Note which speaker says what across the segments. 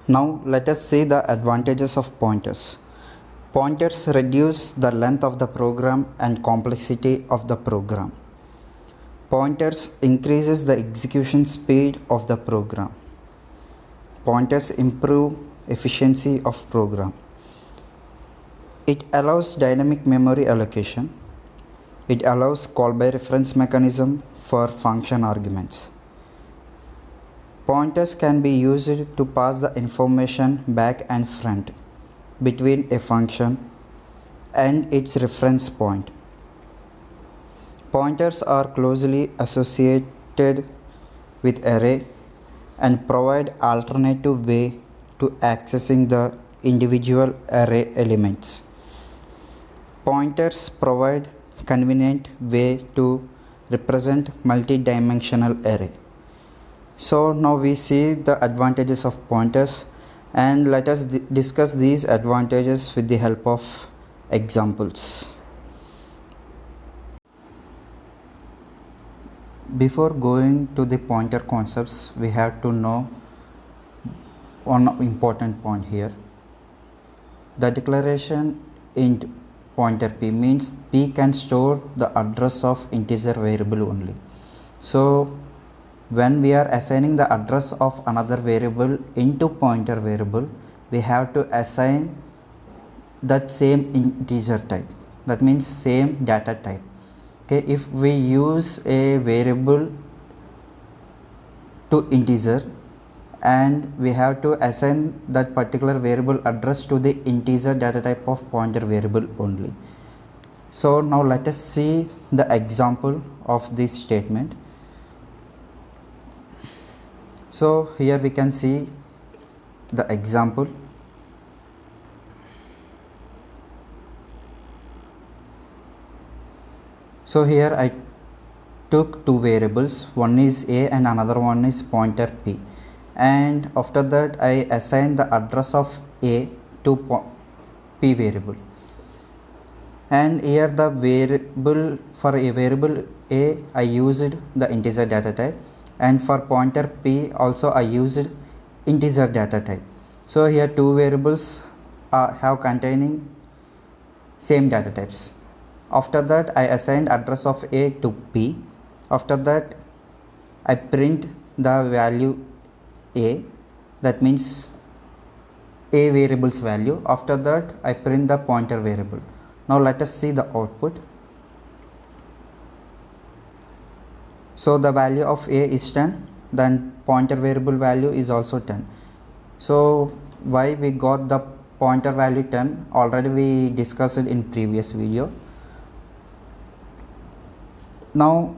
Speaker 1: Now let us see the advantages of pointers. Pointers reduce the length of the program and complexity of the program. Pointers increases the execution speed of the program. Pointers improve efficiency of program. It allows dynamic memory allocation. It allows call by reference mechanism for function arguments. Pointers can be used to pass the information back and front between a function and its reference point. Pointers are closely associated with array and provide alternative way to accessing the individual array elements. Pointers provide convenient way to represent multi-dimensional array. So now we see the advantages of pointers, and let us discuss these advantages with the help of examples. Before going to the pointer concepts, we have to know one important point here. The declaration int pointer p means p can store the address of integer variable only. So when we are assigning the address of another variable into pointer variable, we have to assign that same integer type, that means same data type. Okay, if we use a variable to integer and we have to assign that particular variable address to the integer data type of pointer variable only. So now let us see the example of this statement. So here we can see the example. So here I took two variables, one is a and another one is pointer p, and after that I assigned the address of a to p variable, and here the variable, for a variable a I used the integer data type, and for pointer p also I used integer data type. So here two variables have containing same data types. After that I assigned address of a to p. After that I print the value a, that means a variable's value. After that I print the pointer variable. Now let us see the output. So the value of a is 10, then pointer variable value is also 10. So why we got the pointer value 10, already we discussed it in previous video. Now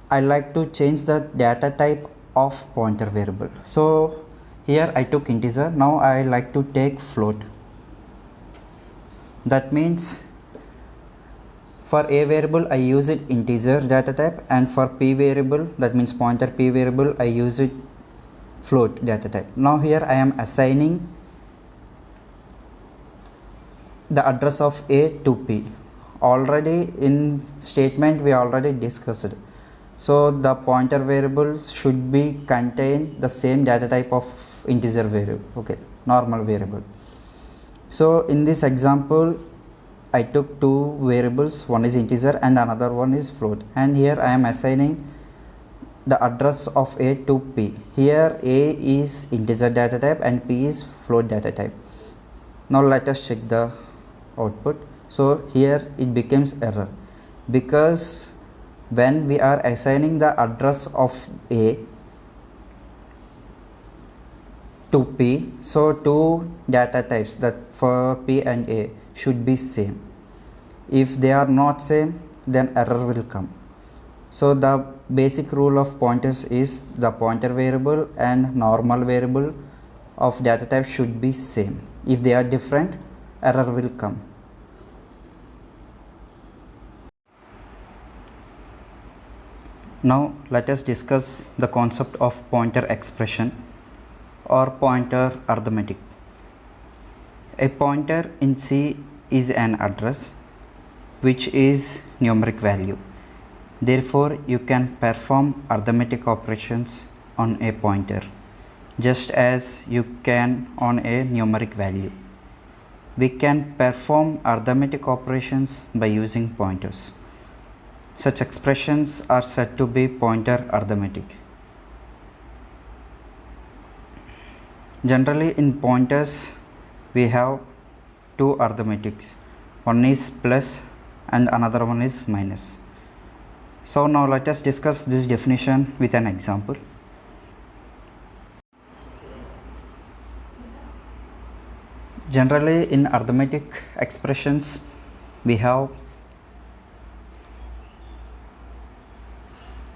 Speaker 1: I like to change the data type of pointer variable. So here I took integer, now I like to take float. That means for a variable I use it integer data type, and for p variable, that means pointer p variable, I use it float data type. Now here I am assigning the address of a to p. Already in statement we already discussed. So the pointer variable should be contain the same data type of integer variable, okay, normal variable. So in this example I took two variables, one is integer and another one is float, and here I am assigning the address of a to p. Here a is integer data type and p is float data type. Now let us check the output. So here it becomes error, because when we are assigning the address of a to p, so two data types, that for p and a, should be same. If they are not same, then error will come. So the basic rule of pointers is the pointer variable and normal variable of data type should be same. If they are different, error will come. Now let us discuss the concept of pointer expression or pointer arithmetic. A pointer in C is an address which is numeric value. Therefore, you can perform arithmetic operations on a pointer. just as you can on a numeric value. We can perform arithmetic operations by using pointers. Such expressions are said to be pointer arithmetic. Generally, in pointers we have two arithmetics. One is plus and another one is minus. So now let us discuss this definition with an example. Generally, in arithmetic expressions we have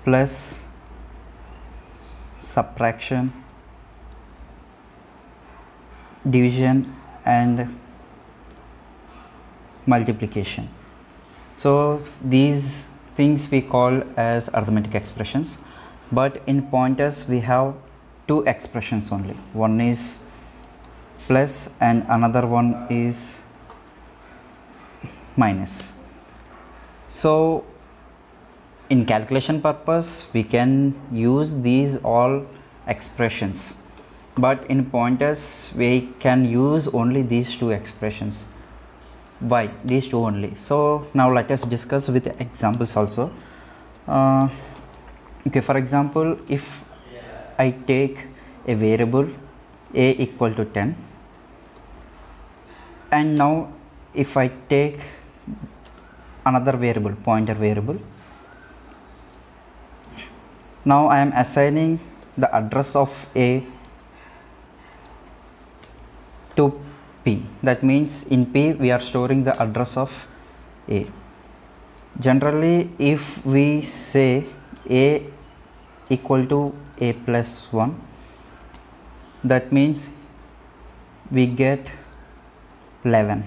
Speaker 1: plus, subtraction, division and multiplication. So these things we call as arithmetic expressions, but in pointers we have two expressions only. One is plus and another one is minus. So in calculation purpose we can use these all expressions, but in pointers we can use only these two expressions. Why these two only? So now let us discuss with examples also. Okay, for example, if I take a variable a equal to 10, and now if I take another variable, pointer variable, now I am assigning the address of a to p. That means in p we are storing the address of a. Generally, if we say a equal to a plus 1, that means we get 11.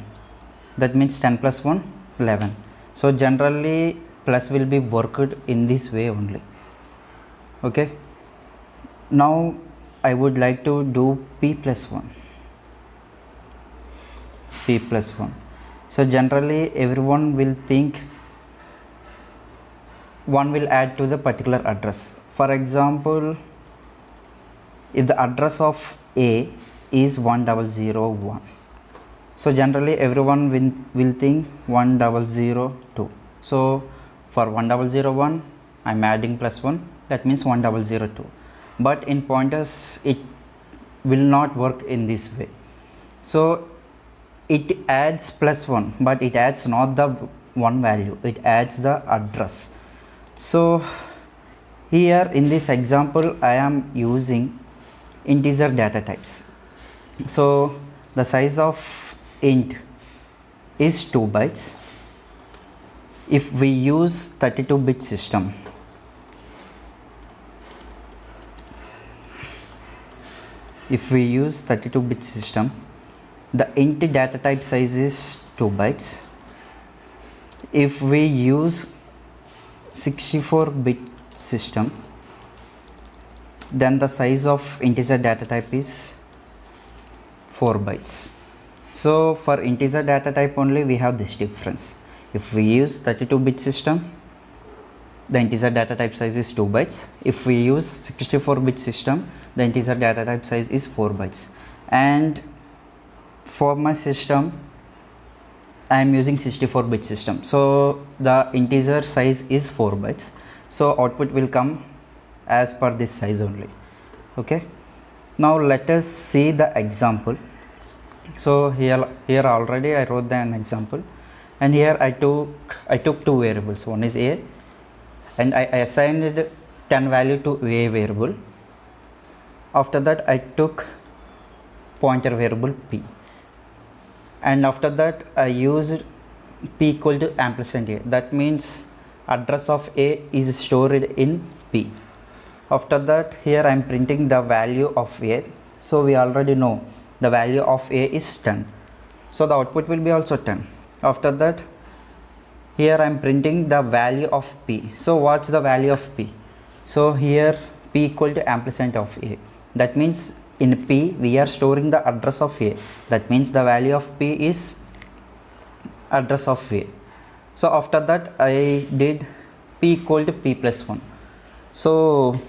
Speaker 1: That means 10 plus 1, 11. So generally plus will be worked in this way only. Okay, now I would like to do p plus 1. P plus 1. So generally everyone will think 1 will add to the particular address. For example, if the address of a is 1001, so generally everyone will think 1002. So for 1001 I am adding plus 1, that means 1002. But in pointers it will not work in this way. So it adds plus 1, but it adds not the one value, it adds the address. So here in this example I am using integer data types. So the size of int is 2 bytes. If we use 32-bit system, the int data type size is 2 bytes. If we use 64-bit system, then the size of integer data type is 4 bytes. So for integer data type only we have this difference. If we use 32-bit system, the integer data type size is 2 bytes. If we use 64-bit system, the integer data type size is 4 bytes. And for my system I am using 64-bit system, so the integer size is 4 bytes. So output will come as per this size only. Okay, now let us see the example. So here already I wrote an example, and here I took two variables. One is a, and I assigned 10 value to a variable. After that I took pointer variable p, and after that I used p equal to ampersand a. That means address of a is stored in p. After that here I am printing the value of a. So we already know the value of a is 10, so the output will be also 10. After that here I am printing the value of p. So what's the value of p? So here p equal to ampersand of a. That means in p we are storing the address of a. That means the value of p is address of a. So after that I did p equal to p plus 1. So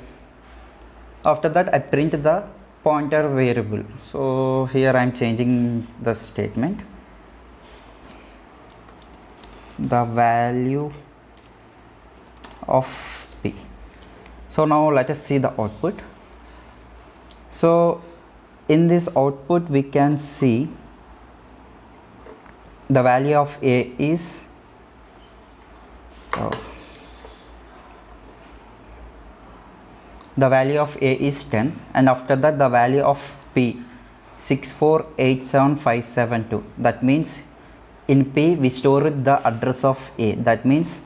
Speaker 1: after that I print the pointer variable. So here I am changing the statement. The value of p. So now let us see the output. So in this output we can see the value of a is the value of a is 10, and after that the value of p 6487572. That means in p we stored the address of a. That means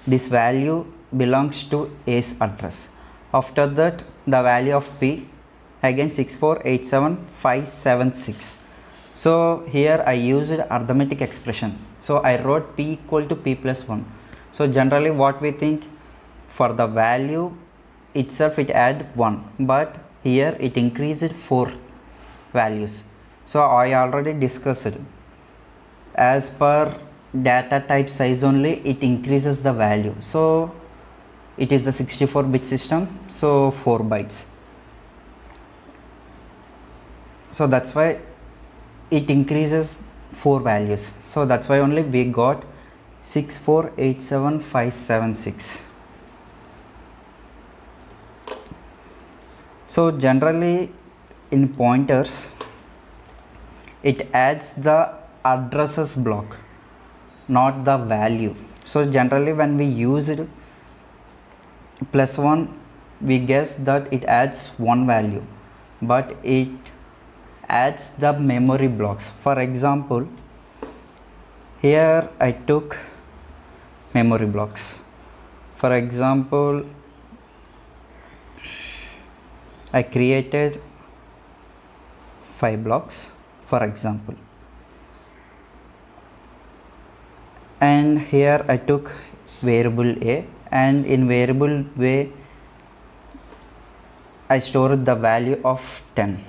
Speaker 1: this value belongs to a's address. After that the value of p again 6487576. So here I used arithmetic expression. So I wrote p equal to p plus 1. So generally what we think, for the value itself it add 1, but here it increased 4 values. So I already discussed it. As per data type size only it increases the value. So it is the 64-bit system, so 4 bytes. So that's why it increases 4 values. So that's why only we got 6487576. So generally in pointers it adds the addresses block, not the value. So generally when we use it plus 1, we guess that it adds one value, but it adds the memory blocks. For example, here I took memory blocks. For example, I created 5 blocks, for example, and here I took variable a, and in variable way I stored the value of 10,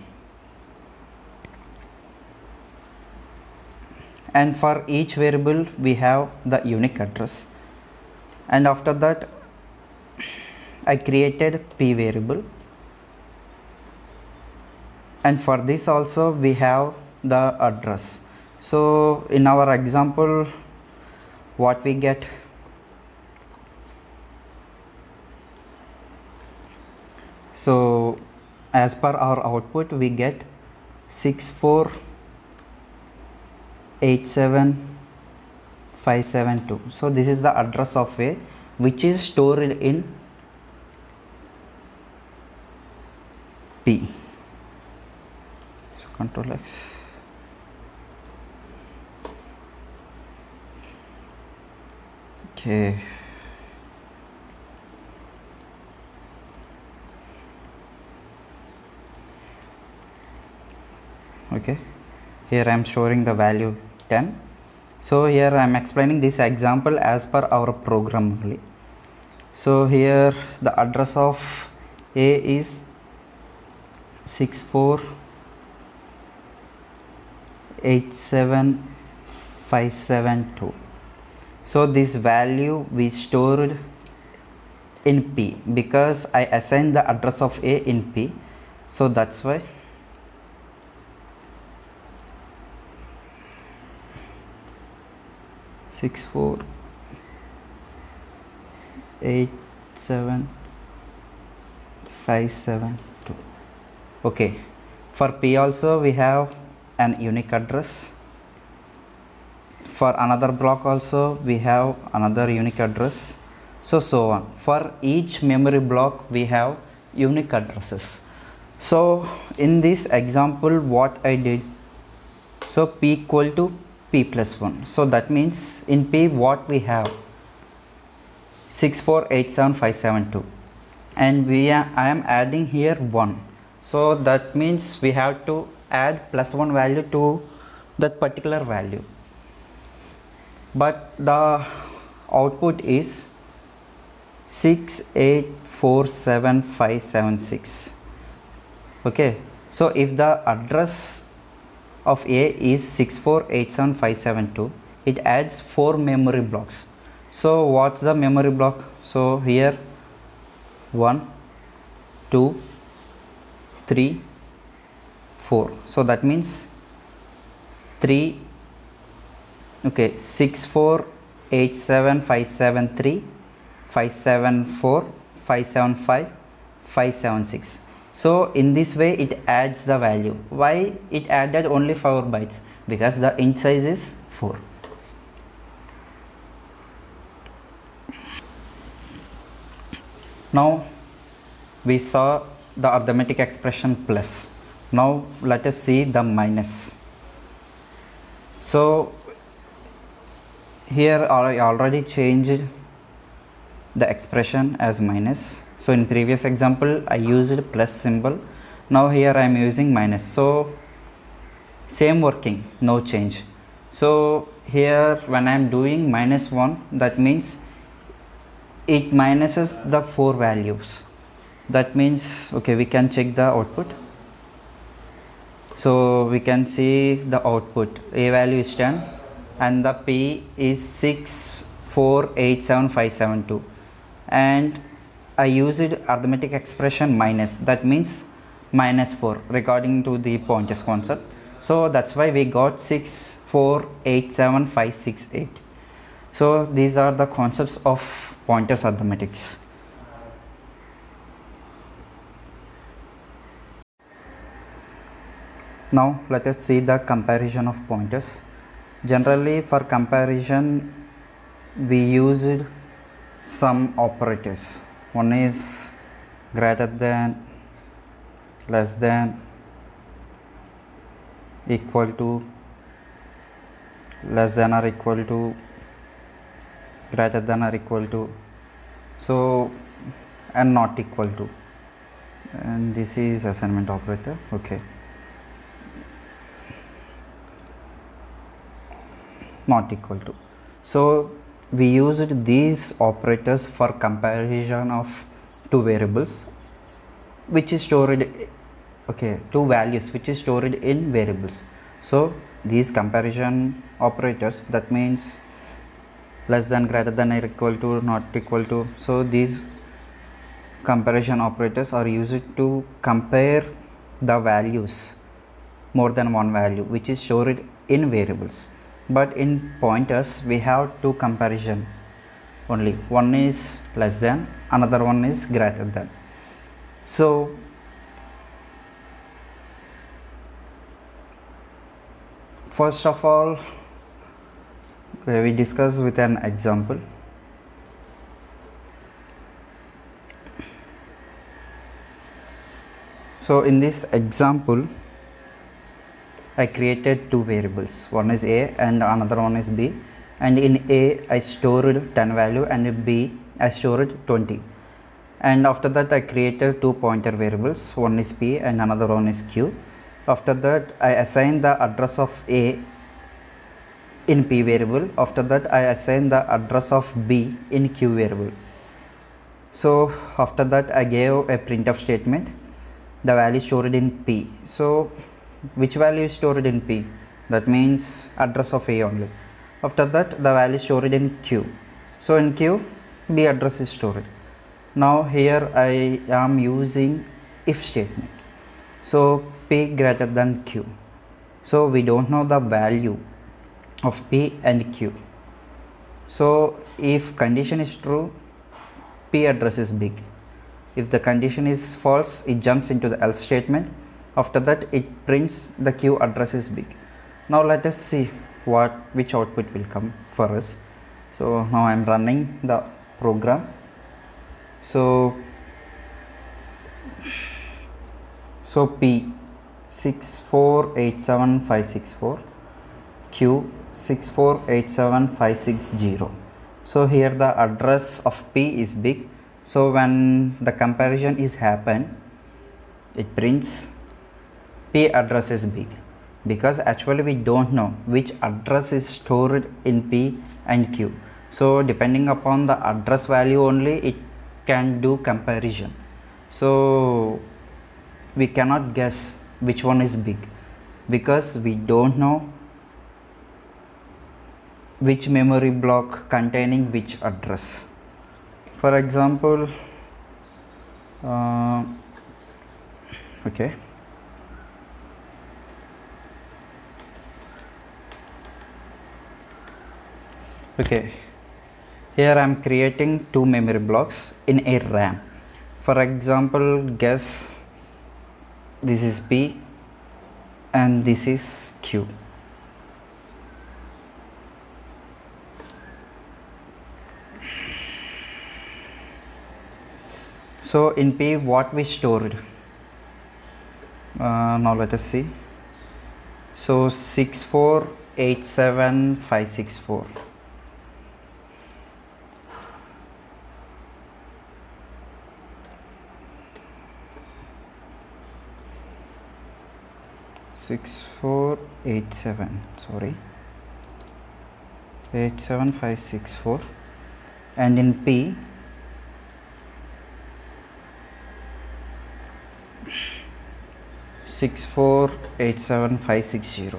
Speaker 1: and for each variable we have the unique address. And after that I created p variable, and for this also we have the address. So in our example what we get, so as per our output we get 6487572. So this is the address of a, which is stored in p. So Control X. Okay. Okay, here I am storing the value 10. So here I am explaining this example as per our program only. So here the address of a is 6487572. So this value we stored in p because I assigned the address of a in p. So that's why 6487572. Okay, for p also we have an unique address. For another block also we have another unique address, so on. For each memory block we have unique addresses. So in this example what I did, so p equal to p plus 1. So that means in p what we have, 6487572, and I am adding here 1. So that means we have to add plus 1 value to that particular value, but the output is 6847576. Okay, so if the address of a is 6487572, it adds 4 memory blocks. So what's the memory block? So here 1, 2, 3, 4. So that means 3, okay, 6 4 8 7 5 7 3 5 7 4 5 7 5 5 7 6. So in this way it adds the value. Why it added only 4 bytes? Because the int size is 4. Now we saw the arithmetic expression plus. Now let us see the minus. So here I already changed the expression as minus. So in previous example I used plus symbol. Now here I am using minus. So same working, no change. So here when I am doing minus 1, that means it minuses the 4 values. That means, okay, we can check the output. So we can see the output. A value is 10 and the P is 6 4 8 7 5 7 2, and I used arithmetic expression minus, that means minus 4 regarding to the pointers concept. So that's why we got 6 4 8 7 5 6 8. So these are the concepts of pointers arithmetics. Now let us see the comparison of pointers. Generally for comparison we used some operators. One is greater than, less than, equal to, less than or equal to, greater than or equal to, so, and not equal to, and this is assignment operator. Okay, not equal to. So we used these operators for comparison of two variables which is stored, okay, two values which is stored in variables. So these comparison operators, that means less than, greater than, or equal to, not equal to. So these comparison operators are used to compare the values, more than one value which is stored in variables. But in pointers we have two comparison only. One is less than, another one is greater than. So first of all, okay, we discuss with an example. So in this example I created two variables, one is a and another one is b, and in a I stored 10 value and in b I stored 20, and after that I created two pointer variables, one is p and another one is q. After that I assign the address of a in p variable. After that I assign the address of b in q variable. So after that I gave a printf statement, the value stored in p. So which value is stored in p? That means address of a only. After that the value stored in q. So in q b address is stored. Now here I am using if statement. So p greater than q. So we don't know the value of p and q. So if condition is true, p address is big. If the condition is false, it jumps into the else statement. After that it prints the q address is big. Now let us see which output will come for us. So now I am running the program. So p 6487564, q 6487560. So here the address of p is big. So when the comparison is happen, it prints p address is big, because actually we don't know which address is stored in p and q. So depending upon the address value only it can do comparison. So we cannot guess which one is big, because we don't know which memory block containing which address. For example, okay, Okay, here I am creating two memory blocks in a RAM. For example, guess this is P and this is Q. So in P, what we stored? Now let us see. So 6487564. Sorry, 87564, and in P 6487560.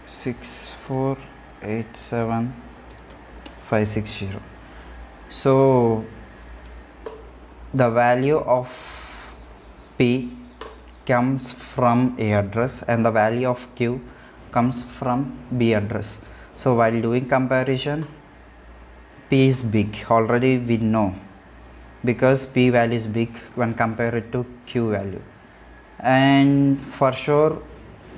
Speaker 1: 6487560. So the value of P comes from A address and the value of Q comes from B address. So while doing comparison, P is big, already we know, because P value is big when compared to Q value, and for sure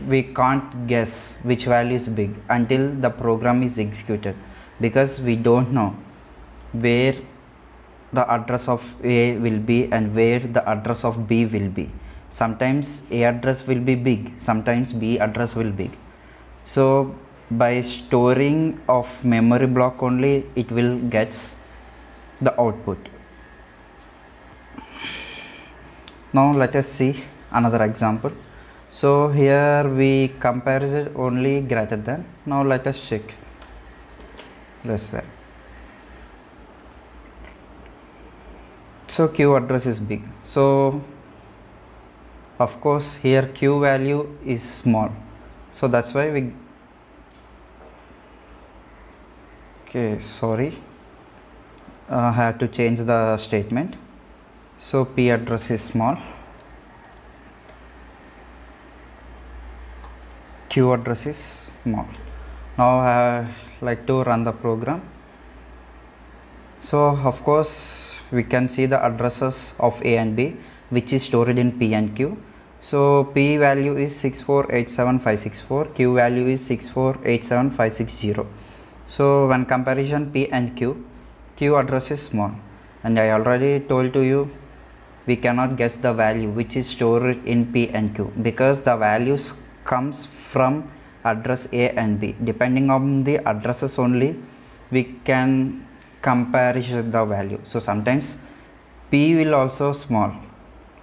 Speaker 1: we can't guess which value is big until the program is executed, because we don't know where the address of A will be and where the address of B will be. Sometimes A address will be big, sometimes B address will be big. So by storing of memory block only, it will gets the output. Now let us see another example. So here we compare it only greater than. Now let us check less than. So Q address is big, so of course here Q value is small, so that's why we have to change the statement. So P address is small, Q address is small. Now I like to run the program. So of course we can see the addresses of A and B, which is stored in P and Q. So P value is 6487564, Q value is 6487560. So when comparison P and Q address is small, and I already told to you we cannot guess the value which is stored in P and Q, because the values comes from address A and B. Depending on the addresses only we can compare the value. So sometimes P will also small,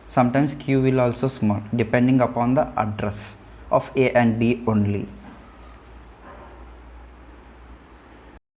Speaker 1: sometimes Q will also small, depending upon the address of A and B only.